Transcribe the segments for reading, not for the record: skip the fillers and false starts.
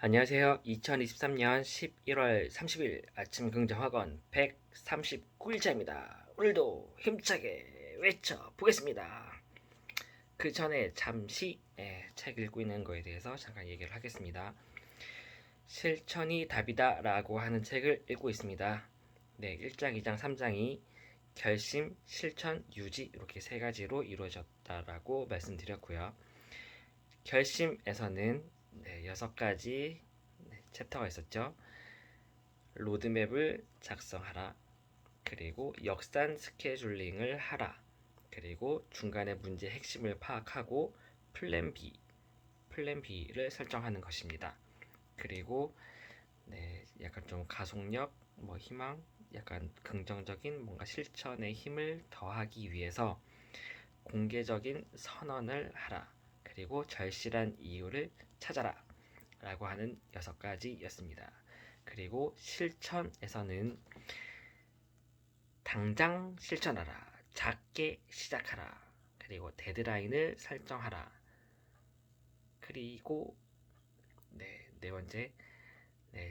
안녕하세요. 2023년 11월 30일 아침 긍정학원 139일차입니다. 오늘도 힘차게 외쳐보겠습니다. 그 전에 잠시 책 읽고 있는 거에 대해서 잠깐 얘기를 하겠습니다. 실천이 답이다 라고 하는 책을 읽고 있습니다. 1장, 2장, 3장이 결심, 실천, 유지 이렇게 세 가지로 이루어졌다라고 말씀드렸고요. 결심에서는 6가지 챕터가 있었죠. 로드맵을 작성하라. 그리고 역산 스케줄링을 하라. 그리고 중간에 문제 핵심을 파악하고 플랜 B를 설정하는 것입니다. 그리고 약간 좀 가속력, 희망, 약간 긍정적인 뭔가 실천의 힘을 더하기 위해서 공개적인 선언을 하라. 그리고 절실한 이유를 찾아라. 라고 하는 6가지였습니다. 그리고 실천에서는 당장 실천하라. 작게 시작하라. 그리고 데드라인을 설정하라. 그리고 네 번째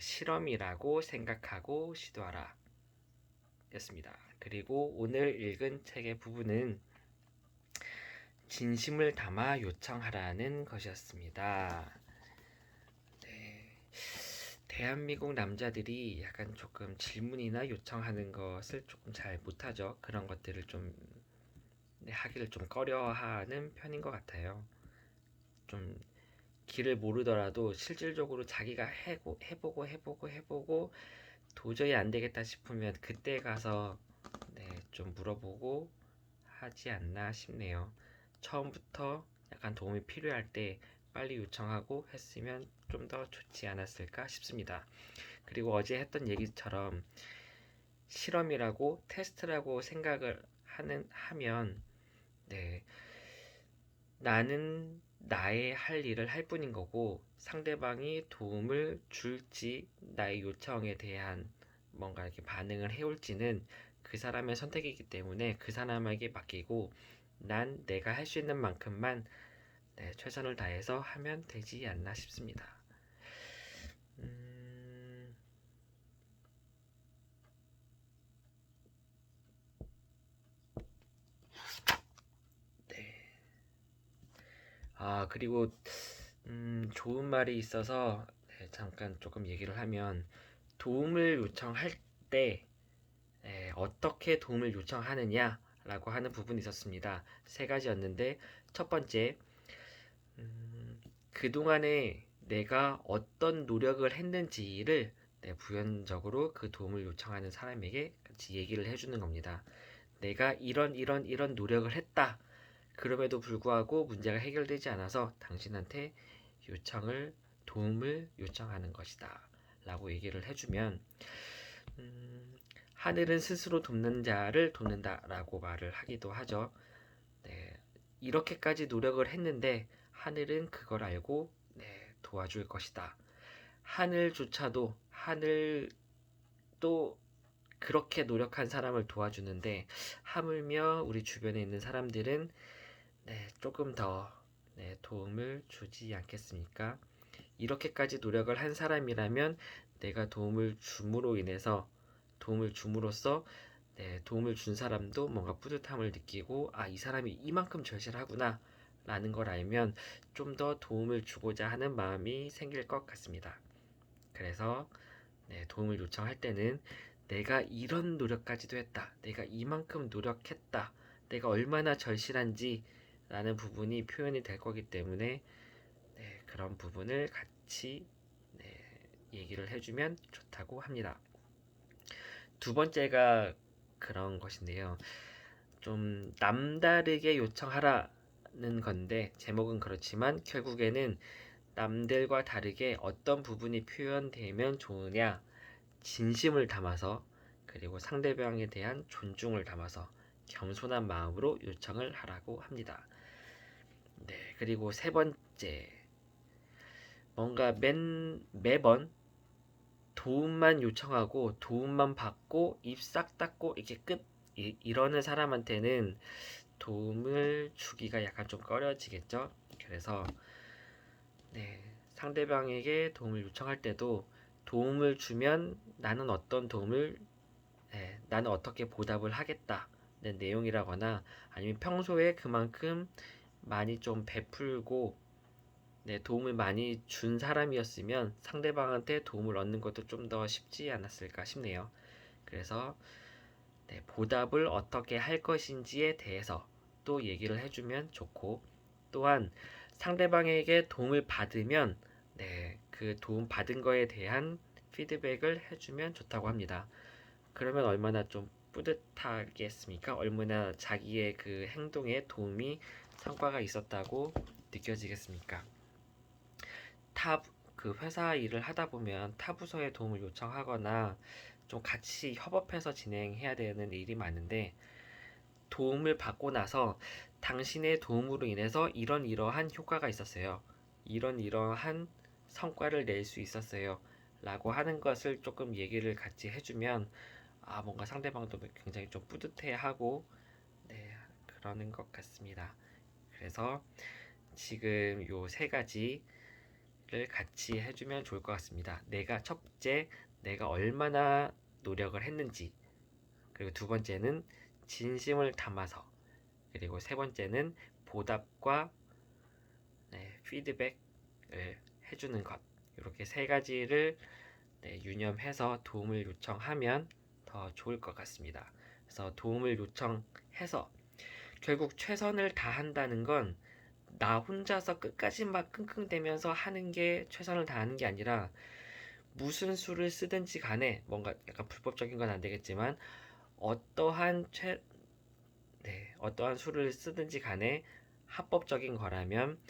실험이라고 생각하고 시도하라 였습니다. 그리고 오늘 읽은 책의 부분은 진심을 담아 요청하라는 것이었습니다. 대한민국 남자들이 약간 조금 질문이나 요청하는 것을 조금 잘 못하죠. 그런 것들을 좀 하기를 좀 꺼려하는 편인 것 같아요. 좀 길을 모르더라도 실질적으로 자기가 해보고 도저히 안 되겠다 싶으면 그때 가서 좀 물어보고 하지 않나 싶네요. 처음부터 약간 도움이 필요할 때 빨리 요청하고 했으면 좀 더 좋지 않았을까 싶습니다. 그리고 어제 했던 얘기처럼 실험이라고 테스트라고 생각을 하면 나는 나의 할 일을 할 뿐인 거고 상대방이 도움을 줄지 나의 요청에 대한 뭔가 이렇게 반응을 해올지는 그 사람의 선택이기 때문에 그 사람에게 맡기고 난 내가 할 수 있는 만큼만 최선을 다해서 하면 되지 않나 싶습니다. 그리고 좋은 말이 있어서 잠깐 조금 얘기를 하면 도움을 요청할 때 어떻게 도움을 요청하느냐라고 하는 부분이 있었습니다. 세 가지였는데 첫 번째, 그동안에 내가 어떤 노력을 했는지를 부연적으로 그 도움을 요청하는 사람에게 같이 얘기를 해주는 겁니다. 내가 이런 노력을 했다. 그럼에도 불구하고 문제가 해결되지 않아서 당신한테 도움을 요청하는 것이다. 라고 얘기를 해주면, 하늘은 스스로 돕는 자를 돕는다. 라고 말을 하기도 하죠. 이렇게까지 노력을 했는데, 하늘은 그걸 알고, 도와줄 것이다. 하늘도 그렇게 노력한 사람을 도와주는데, 하물며 우리 주변에 있는 사람들은 조금 더 도움을 주지 않겠습니까? 이렇게까지 노력을 한 사람이라면 내가 도움을 줌으로써 도움을 준 사람도 뭔가 뿌듯함을 느끼고 이 사람이 이만큼 절실하구나 라는 걸 알면 좀 더 도움을 주고자 하는 마음이 생길 것 같습니다. 그래서 도움을 요청할 때는 내가 이런 노력까지도 했다. 내가 이만큼 노력했다. 내가 얼마나 절실한지 라는 부분이 표현이 될 거기 때문에 그런 부분을 같이 얘기를 해주면 좋다고 합니다. 두 번째가 그런 것인데요. 좀 남다르게 요청하라는 건데 제목은 그렇지만 결국에는 남들과 다르게 어떤 부분이 표현되면 좋으냐, 진심을 담아서 그리고 상대방에 대한 존중을 담아서 겸손한 마음으로 요청을 하라고 합니다. 그리고 세 번째, 뭔가 매번 도움만 요청하고 도움만 받고 입 싹 닫고 이렇게 이러는 사람한테는 도움을 주기가 약간 좀 꺼려지겠죠. 그래서 상대방에게 도움을 요청할 때도 도움을 주면 나는 나는 어떻게 보답을 하겠다는 내용이라거나 아니면 평소에 그만큼 많이 좀 베풀고 도움을 많이 준 사람이었으면 상대방한테 도움을 얻는 것도 좀 더 쉽지 않았을까 싶네요. 그래서 보답을 어떻게 할 것인지에 대해서 또 얘기를 해주면 좋고, 또한 상대방에게 도움을 받으면 그 도움 받은 거에 대한 피드백을 해주면 좋다고 합니다. 그러면 얼마나 좀 뿌듯하겠습니까? 얼마나 자기의 그 행동에 도움이 성과가 있었다고 느껴지겠습니까? 그 회사 일을 하다 보면 타 부서에 도움을 요청하거나 좀 같이 협업해서 진행해야 되는 일이 많은데, 도움을 받고 나서 당신의 도움으로 인해서 이러한 효과가 있었어요. 이러한 성과를 낼 수 있었어요. 라고 하는 것을 조금 얘기를 같이 해주면 뭔가 상대방도 굉장히 좀 뿌듯해하고 그러는 것 같습니다. 그래서 지금 요 세 가지를 같이 해주면 좋을 것 같습니다. 첫째, 내가 얼마나 노력을 했는지, 그리고 두 번째는 진심을 담아서, 그리고 세 번째는 보답과 피드백을 해주는 것, 이렇게 세 가지를 유념해서 도움을 요청하면 더 좋을 것 같습니다. 그래서 도움을 요청해서 결국 최선을 다한다는 건 나 혼자서 끝까지 막 끙끙대면서 하는 게 최선을 다하는 게 아니라, 무슨 수를 쓰든지 간에 뭔가 약간 불법적인 건 안 되겠지만 어떠한 수를 쓰든지 간에 합법적인 거라면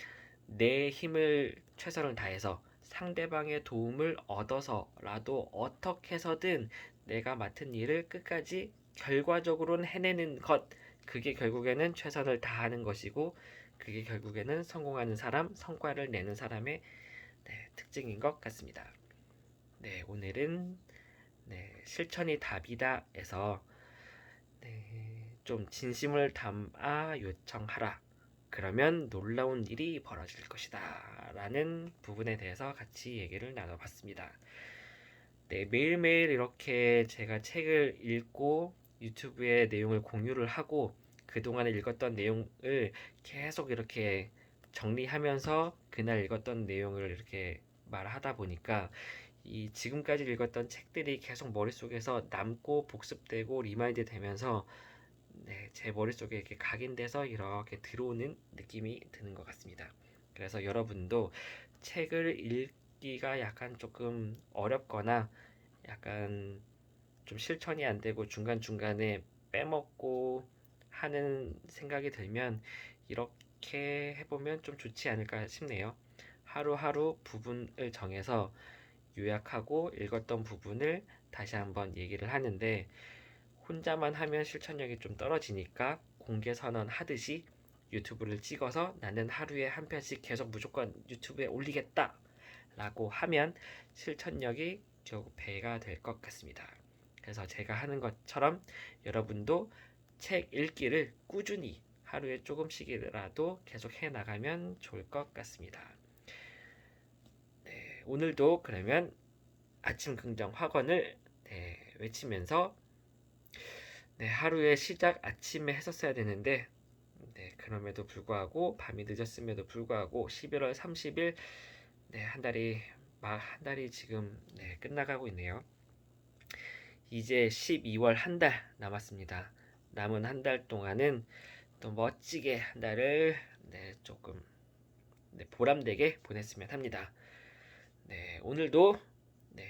내 힘을 최선을 다해서 상대방의 도움을 얻어서라도 어떻게 해서든 내가 맡은 일을 끝까지 결과적으로는 해내는 것, 그게 결국에는 최선을 다하는 것이고, 그게 결국에는 성공하는 사람, 성과를 내는 사람의 특징인 것 같습니다. 오늘은 실천이 답이다에서 좀 진심을 담아 요청하라. 그러면 놀라운 일이 벌어질 것이다. 라는 부분에 대해서 같이 얘기를 나눠봤습니다. 매일매일 이렇게 제가 책을 읽고 유튜브에 내용을 공유를 하고 그동안에 읽었던 내용을 계속 이렇게 정리하면서 그날 읽었던 내용을 이렇게 말하다 보니까 이 지금까지 읽었던 책들이 계속 머릿속에서 남고 복습되고 리마인드 되면서 제 머릿속에 이렇게 각인돼서 이렇게 들어오는 느낌이 드는 것 같습니다. 그래서 여러분도 책을 읽기가 약간 조금 어렵거나 약간 좀 실천이 안 되고 중간중간에 빼먹고 하는 생각이 들면 이렇게 해보면 좀 좋지 않을까 싶네요. 하루하루 부분을 정해서 요약하고 읽었던 부분을 다시 한번 얘기를 하는데, 혼자만 하면 실천력이 좀 떨어지니까 공개 선언 하듯이 유튜브를 찍어서 나는 하루에 한 편씩 계속 무조건 유튜브에 올리겠다 라고 하면 실천력이 결국 배가 될 것 같습니다. 그래서 제가 하는 것처럼 여러분도 책 읽기를 꾸준히 하루에 조금씩이라도 계속 해 나가면 좋을 것 같습니다. 오늘도 그러면 아침 긍정 확언을 외치면서 하루의 시작 아침에 했었어야 되는데 그럼에도 불구하고 밤이 늦었음에도 불구하고 11월 30일 한 달이 지금 끝나가고 있네요. 이제 12월 한 달 남았습니다. 남은 한 달 동안은 또 멋지게 한 달을 조금 보람되게 보냈으면 합니다. 오늘도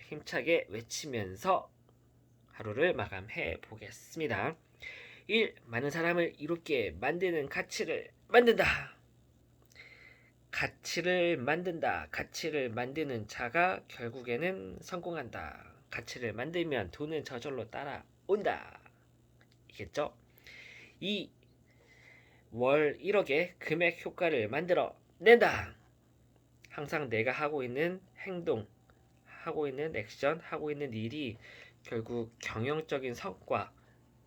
힘차게 외치면서 하루를 마감해 보겠습니다. 1. 많은 사람을 이롭게 만드는 가치를 만든다. 가치를 만든다. 가치를 만드는 자가 결국에는 성공한다. 가치를 만들면 돈은 저절로 따라온다. 이겠죠? 2. 월 1억의 금액 효과를 만들어 낸다. 항상 내가 하고 있는 행동, 하고 있는 액션, 하고 있는 일이 결국 경영적인 성과,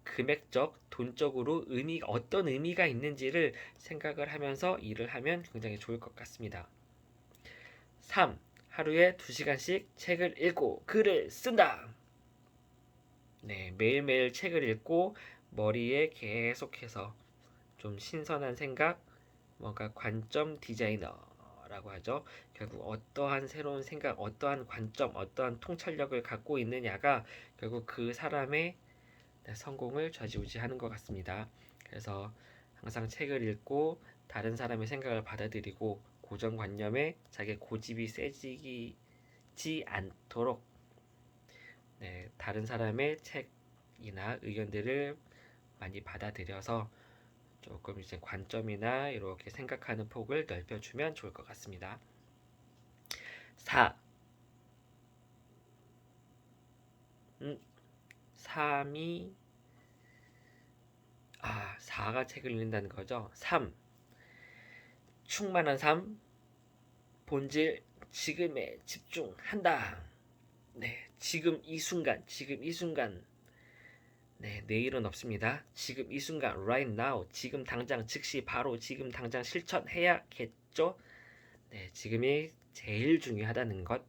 금액적, 돈적으로 어떤 의미가 있는지를 생각을 하면서 일을 하면 굉장히 좋을 것 같습니다. 3. 하루에 2시간씩 책을 읽고 글을 쓴다. 네, 매일매일 책을 읽고 머리에 계속해서 좀 신선한 생각, 뭔가 관점 디자이너라고 하죠. 결국 어떠한 새로운 생각, 어떠한 관점, 어떠한 통찰력을 갖고 있느냐가 결국 그 사람의 성공을 좌지우지하는 것 같습니다. 그래서 항상 책을 읽고 다른 사람의 생각을 받아들이고 고정관념에 자기 고집이 세지지 않도록 다른 사람의 책이나 의견들을 많이 받아들여서 조금 이제 관점이나 이렇게 생각하는 폭을 넓혀주면 좋을 것 같습니다. 4. 3이 4가 책을 읽는다는 거죠. 3. 충만한 삶, 본질, 지금에 집중한다. 네, 지금 이 순간, 네, 내일은 없습니다. 지금 이 순간, right now, 지금 당장, 즉시, 바로, 지금 당장 실천해야겠죠? 네, 지금이 제일 중요하다는 것.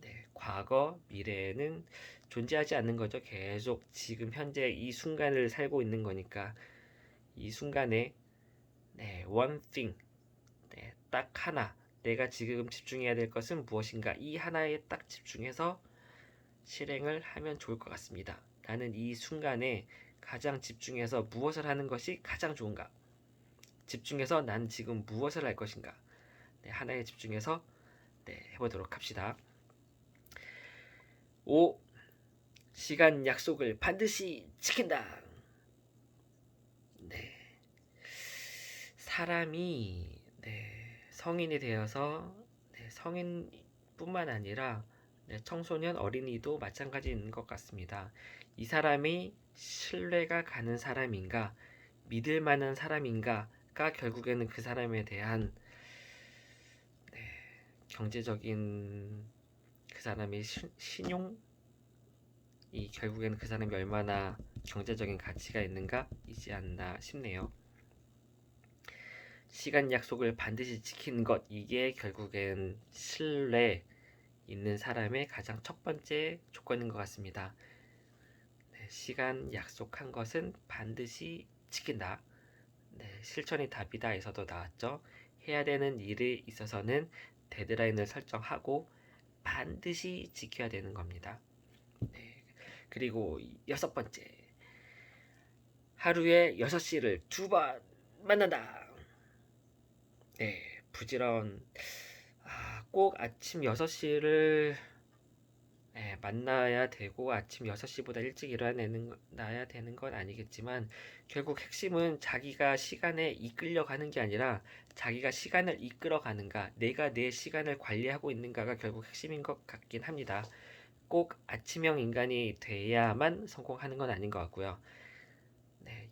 네, 과거, 미래는 존재하지 않는 거죠. 계속 지금 현재 이 순간을 살고 있는 거니까 이 순간에 one thing, 딱 하나, 내가 지금 집중해야 될 것은 무엇인가 이 하나에 딱 집중해서 실행을 하면 좋을 것 같습니다. 나는 이 순간에 가장 집중해서 무엇을 하는 것이 가장 좋은가? 집중해서 난 지금 무엇을 할 것인가? 하나에 집중해서 해보도록 합시다. 5. 시간 약속을 반드시 지킨다. 네. 사람이 성인이 되어서 성인뿐만 아니라 청소년 어린이도 마찬가지인 것 같습니다. 이 사람이 신뢰가 가는 사람인가 믿을 만한 사람인가가 결국에는 그 사람에 대한 경제적인 그 사람의 신용이 결국에는 그 사람이 얼마나 경제적인 가치가 있는가이지 않나 싶네요. 시간 약속을 반드시 지키는 것, 이게 결국엔 신뢰 있는 사람의 가장 첫 번째 조건인 것 같습니다. 시간 약속한 것은 반드시 지킨다. 실천이 답이다에서도 나왔죠. 해야 되는 일에 있어서는 데드라인을 설정하고 반드시 지켜야 되는 겁니다. 그리고 6번째, 하루에 6시를 2번 만난다. 부지런 꼭 아침 6시를 만나야 되고 아침 6시보다 일찍 일어나야 되는 건 아니겠지만 결국 핵심은 자기가 시간에 이끌려가는 게 아니라 자기가 시간을 이끌어가는가, 내가 내 시간을 관리하고 있는가가 결국 핵심인 것 같긴 합니다. 꼭 아침형 인간이 돼야만 성공하는 건 아닌 것 같고요.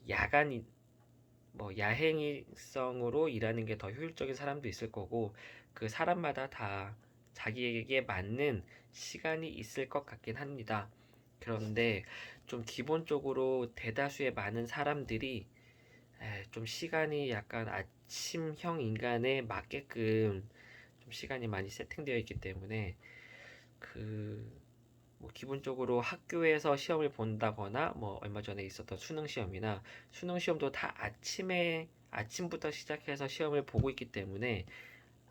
야간 야행성으로 일하는 게 더 효율적인 사람도 있을 거고 그 사람마다 다 자기에게 맞는 시간이 있을 것 같긴 합니다. 그런데 좀 기본적으로 대다수의 많은 사람들이 좀 시간이 약간 아침형 인간에 맞게끔 좀 시간이 많이 세팅되어 있기 때문에 기본적으로 학교에서 시험을 본다거나 얼마 전에 있었던 수능 시험이나 수능 시험도 다 아침부터 시작해서 시험을 보고 있기 때문에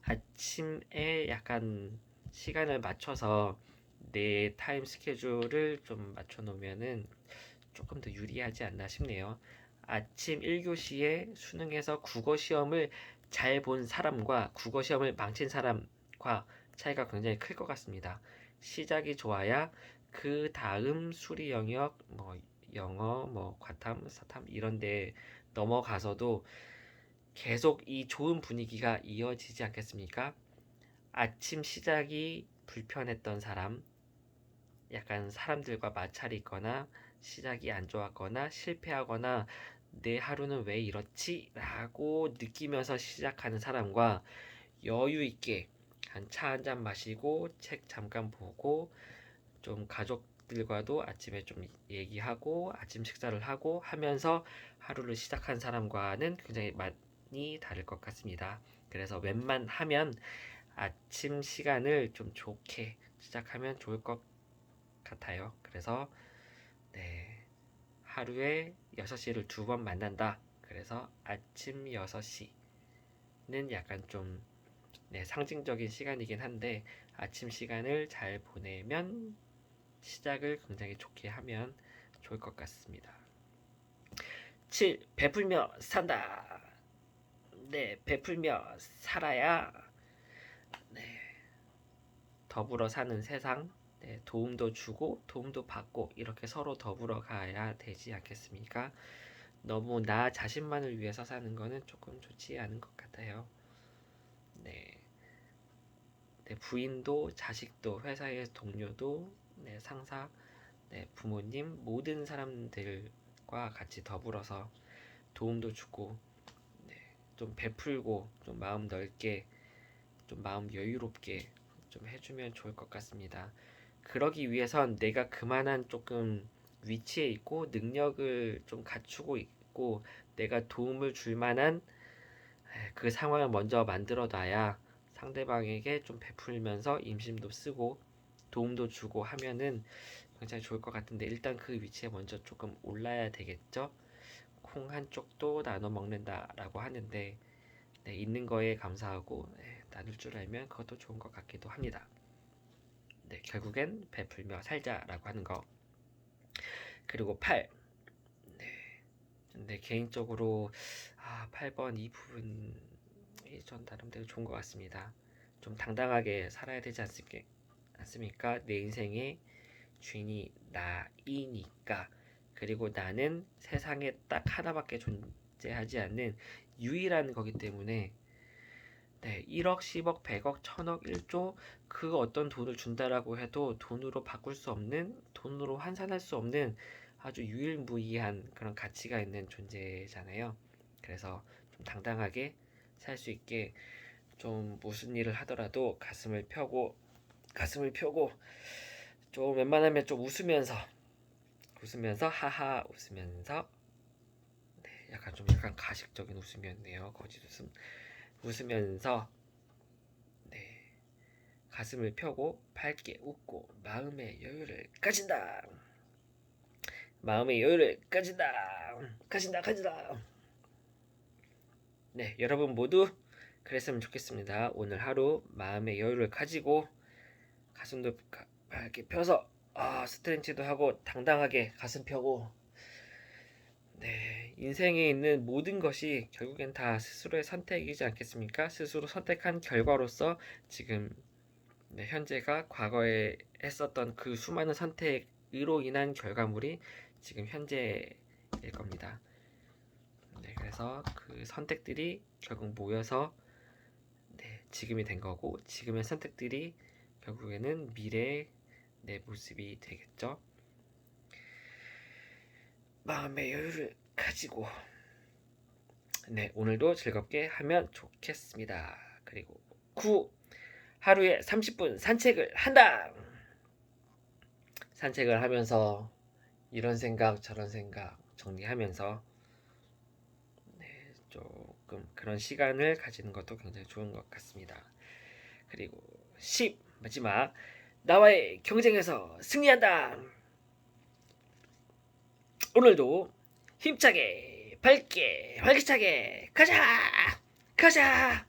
아침에 약간 시간을 맞춰서 내 타임 스케줄을 좀 맞춰 놓으면은 조금 더 유리하지 않나 싶네요. 아침 1교시에 수능에서 국어 시험을 잘 본 사람과 국어 시험을 망친 사람과 차이가 굉장히 클 것 같습니다. 시작이 좋아야 그 다음 수리 영역, 영어, 과탐, 사탐 이런데 넘어가서도 계속 이 좋은 분위기가 이어지지 않겠습니까? 아침 시작이 불편했던 사람, 약간 사람들과 마찰이 있거나 시작이 안 좋았거나 실패하거나 내 하루는 왜 이렇지? 라고 느끼면서 시작하는 사람과 여유 있게 한 차 한 잔 마시고 책 잠깐 보고 좀 가족들과도 아침에 좀 얘기하고 아침 식사를 하고 하면서 하루를 시작한 사람과는 굉장히 많이 다를 것 같습니다. 그래서 웬만하면 아침 시간을 좀 좋게 시작하면 좋을 것 같아요. 그래서 네, 하루에 6시를 2번 만난다. 그래서 아침 6시는 약간 좀 네, 상징적인 시간이긴 한데 아침 시간을 잘 보내면 시작을 굉장히 좋게 하면 좋을 것 같습니다. 7. 베풀며 산다. 네, 베풀며 살아야 네, 더불어 사는 세상, 네, 도움도 주고 도움도 받고 이렇게 서로 더불어 가야 되지 않겠습니까? 너무 나 자신만을 위해서 사는 거는 조금 좋지 않은 것 같아요. 네, 네, 부인도 자식도 회사의 동료도 네, 상사, 네, 부모님 모든 사람들과 같이 더불어서 도움도 주고 네, 좀 베풀고 좀 마음 넓게 좀 마음 여유롭게 좀 해주면 좋을 것 같습니다. 그러기 위해선 내가 그만한 조금 위치에 있고 능력을 좀 갖추고 있고 내가 도움을 줄 만한 그 상황을 먼저 만들어 놔야 상대방에게 좀 베풀면서 임심도 쓰고 도움도 주고 하면은 굉장히 좋을 것 같은데 일단 그 위치에 먼저 조금 올라야 되겠죠. 콩 한 쪽도 나눠 먹는다라고 하는데 네, 있는 거에 감사하고 네, 나눌 줄 알면 그것도 좋은 것 같기도 합니다. 네, 결국엔 베풀며 살자라고 하는 거. 그리고 8. 네, 근데 개인적으로 8번 이 부분이 전 나름대로 좋은 것 같습니다. 좀 당당하게 살아야 되지 않습니까? 내 인생의 주인이 나이니까. 그리고 나는 세상에 딱 하나밖에 존재하지 않는 유일한 거기 때문에 네, 1억, 10억, 100억, 1000억, 1조 그 어떤 돈을 준다라고 해도 돈으로 바꿀 수 없는, 돈으로 환산할 수 없는 아주 유일무이한 그런 가치가 있는 존재잖아요. 그래서 좀 당당하게 살 수 있게 좀 무슨 일을 하더라도 가슴을 펴고 좀 웬만하면 좀 웃으면서 하하 웃으면서 네, 약간 가식적인 웃음이었네요. 거짓 웃음. 웃으면서 네, 가슴을 펴고 밝게 웃고 마음의 여유를 가진다. 마음의 여유를 가진다. 네, 여러분 모두 그랬으면 좋겠습니다. 오늘 하루 마음의 여유를 가지고 가슴도 밝게 펴서 스트레칭도 하고 당당하게 가슴 펴고 네, 인생에 있는 모든 것이 결국엔 다 스스로의 선택이지 않겠습니까? 스스로 선택한 결과로서 지금 네, 현재가 과거에 했었던 그 수많은 선택으로 인한 결과물이 지금 현재일 겁니다. 네, 그래서 그 선택들이 결국 모여서 네, 지금이 된 거고 지금의 선택들이 결국에는 미래의 내 모습이 되겠죠. 마음의 여유를 가지고 네, 오늘도 즐겁게 하면 좋겠습니다. 그리고 9. 하루에 30분 산책을 한다. 산책을 하면서 이런 생각 저런 생각 정리하면서 네, 조금 그런 시간을 가지는 것도 굉장히 좋은 것 같습니다. 그리고 10. 마지막 나와의 경쟁에서 승리한다. 오늘도 힘차게 밝게 활기차게 가자.